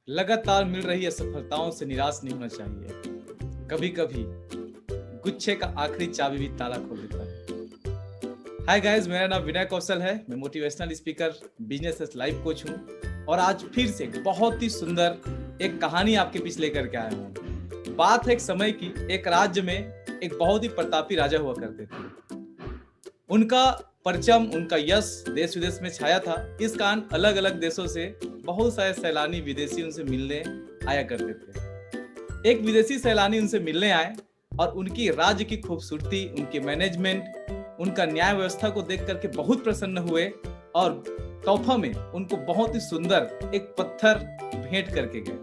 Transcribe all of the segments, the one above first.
लगातार मिल रही असफलताओं से निराश नहीं होना चाहिए। कभी कभी गुच्छे का आखिरी चाबी भी ताला खोल देता है। हाय गाइस, मेरा नाम विनय कौशल है। मैं motivational speaker, business life coach हूँ और आज फिर से बहुत ही सुंदर एक कहानी आपके बीच लेकर के आया हूँ। बात है एक समय की। एक राज्य में एक बहुत ही प्रतापी राजा हुआ करते थे। उनका परचम, उनका यश देश विदेश में छाया था। इस कारण अलग अलग देशों से बहुत सारे सैलानी विदेशी उनसे मिलने आया करते थे। एक विदेशी सैलानी उनसे मिलने आए और उनकी राज्य की खूबसूरती, उनके मैनेजमेंट, उनका न्याय व्यवस्था को देख करके बहुत प्रसन्न हुए और तोहफा में उनको बहुत ही सुंदर एक पत्थर भेंट करके गए।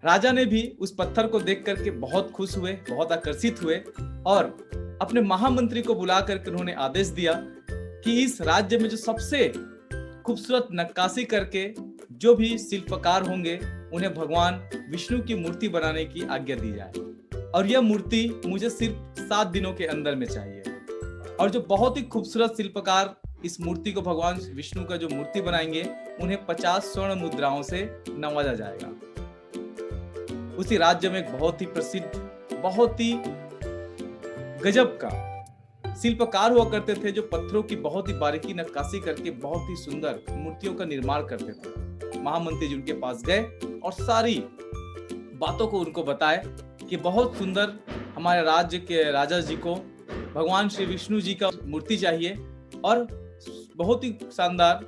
राजा ने भी उस पत्थर को देख करके बहुत खुश हुए, बहुत आकर्षित हुए और अपने महामंत्री को बुला करके उन्होंने आदेश दिया कि इस राज्य में जो सबसे खूबसूरत नक्काशी करके जो भी शिल्पकार होंगे उन्हें भगवान विष्णु की मूर्ति बनाने की आज्ञा दी जाए और यह मूर्ति मुझे सिर्फ 7 दिनों के अंदर में चाहिए। और जो बहुत ही खूबसूरत शिल्पकार इस मूर्ति को भगवान विष्णु का जो मूर्ति बनाएंगे उन्हें 50 स्वर्ण मुद्राओं से नवाजा जाएगा। उसी राज्य में एक बहुत ही प्रसिद्ध, बहुत ही गजब का शिल्पकार हुआ करते थे जो पत्थरों की बहुत ही बारीकी नक्काशी करके बहुत ही सुंदर मूर्तियों का निर्माण करते थे। महामंत्री जी उनके पास गए और सारी बातों को उनको बताए कि बहुत सुंदर हमारे राज्य के राजा जी को भगवान श्री विष्णु जी का मूर्ति चाहिए और बहुत ही शानदार,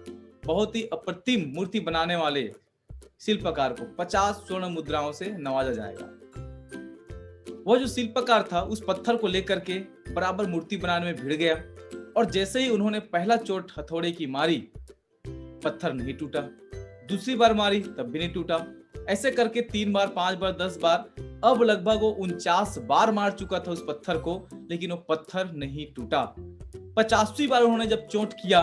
बहुत ही अप्रतिम मूर्ति बनाने वाले शिल्पकार को 50 स्वर्ण मुद्राओं से नवाजा जाएगा। वो जो शिल्पकार था उस पत्थर को लेकर के बराबर मूर्ति बनाने में भिड़ गया और जैसे ही उन्होंने पहला चोट हथौड़े की मारी, पत्थर नहीं टूटा। दूसरी बार मारी तब भी नहीं टूटा। ऐसे करके 3 बार, 5 बार, 10 बार, अब लगभग वो 49 बार मार चुका था उस पत्थर को, लेकिन वो पत्थर नहीं टूटा। 50वीं बार उन्होंने जब चोट किया,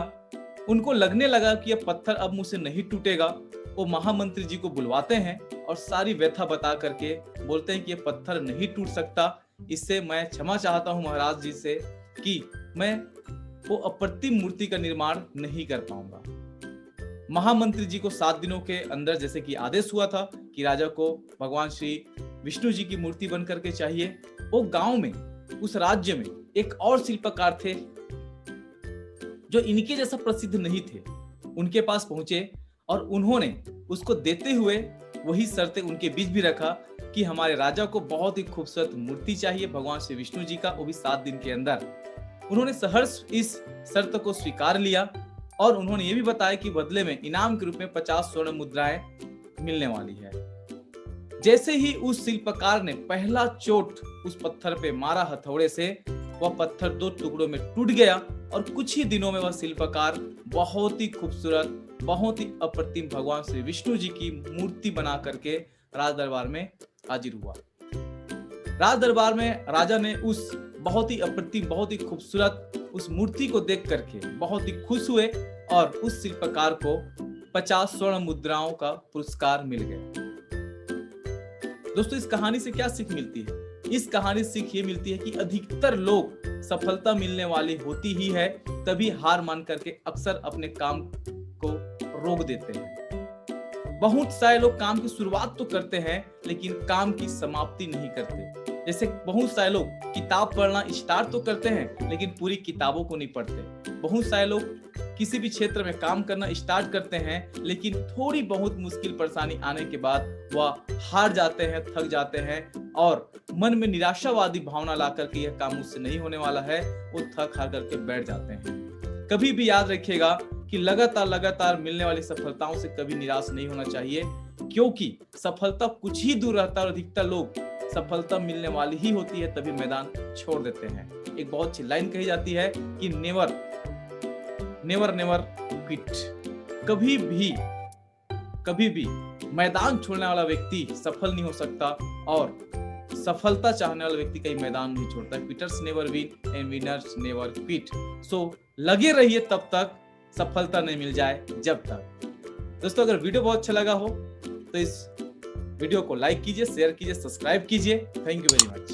उनको लगने लगा कि यह पत्थर अब मुझसे नहीं टूटेगा। वो महामंत्री जी को बुलवाते हैं और सारी व्यथा बता करके बोलते हैं कि यह पत्थर नहीं टूट सकता। इससे मैं क्षमा चाहता हूं महाराज जी से कि मैं वो अप्रतिम मूर्ति का निर्माण नहीं कर पाऊंगा। महामंत्री जी को 7 दिनों के अंदर, जैसे कि आदेश हुआ था कि राजा को भगवान श्री विष्णु जी की मूर्ति बन करके चाहिए, वो गांव में, उस राज्य में एक और शिल्पकार थे जो इनके जैसा प्रसिद्ध नहीं थे। उनके पास पहुंचे और उन्होंने उसको देते हुए वही शर्तें उनके बीच भी रखा कि हमारे राजा को बहुत ही खूबसूरत मूर्ति चाहिए भगवान श्री विष्णु जी का, वो भी 7 दिन के अंदर। उन्होंने सहर्ष इस शर्त को स्वीकार लिया और उन्होंने ये भी बताया कि बदले में इनाम के रूप में 50 स्वर्ण मुद्राएं मिलने वाली है। जैसे ही उस शिल्पकार ने पहला चोट उस पत्थर पे मारा हथौड़े से, वह पत्थर 2 टुकड़ों में टूट गया और कुछ ही दिनों में वह शिल्पकार बहुत ही खूबसूरत, बहुत ही अप्रतिम भगवान श्री विष्णु जी की मूर्ति बना करके राज दरबार में हाजिर हुआ। राज दरबार में राजा ने उस बहुत ही अप्रतिम, बहुत ही खूबसूरत उस मूर्ति को देख करके बहुत ही खुश हुए और उस शिल्पकार को 50 स्वर्ण मुद्राओं का पुरस्कार मिल गया। दोस्तों, इस कहानी से क्या सीख मिलती है? इस कहानी से सीख ये मिलती है कि अधिकतर लोग सफलता मिलने वाली होती ही है, तभी हार मान करके अक्सर अपने काम को रोक देते हैं। बहुत सारे लोग काम की शुरुआत तो करते हैं लेकिन काम की समाप्ति नहीं करते। जैसे बहुत सारे लोग किताब पढ़ना स्टार्ट तो करते हैं लेकिन पूरी किताबों को नहीं पढ़ते। बहुत सारे लोग किसी भी क्षेत्र में काम करना स्टार्ट करते हैं लेकिन थोड़ी बहुत मुश्किल परेशानी आने के बाद वह हार जाते हैं, थक जाते हैं और मन में निराशावादी भावना ला करके यह काम मुझसे नहीं होने वाला है, वो थक हार करके बैठ जाते हैं। कभी भी याद रखिएगा कि लगातार मिलने वाली सफलताओं से कभी निराश नहीं होना चाहिए, क्योंकि सफलता कुछ ही दूर रहता है और अधिकतर लोग सफलता मिलने वाली ही होती है तभी मैदान छोड़ देते हैं। एक बहुत अच्छी लाइन कही जाती है कि नेवर क्विट। कभी भी मैदान छोड़ने वाला व्यक्ति सफल नहीं हो सकता और सफलता चाहने वाला व्यक्ति कहीं मैदान नहीं छोड़ता। Quitters never win and winners never quit. So लगे रहिए तब तक सफलता नहीं मिल जाए जब तक। दोस्तों, अगर वीडियो बहुत अच्छा लगा हो तो इस वीडियो को लाइक कीजिए, शेयर कीजिए, सब्सक्राइब कीजिए। Thank you very much.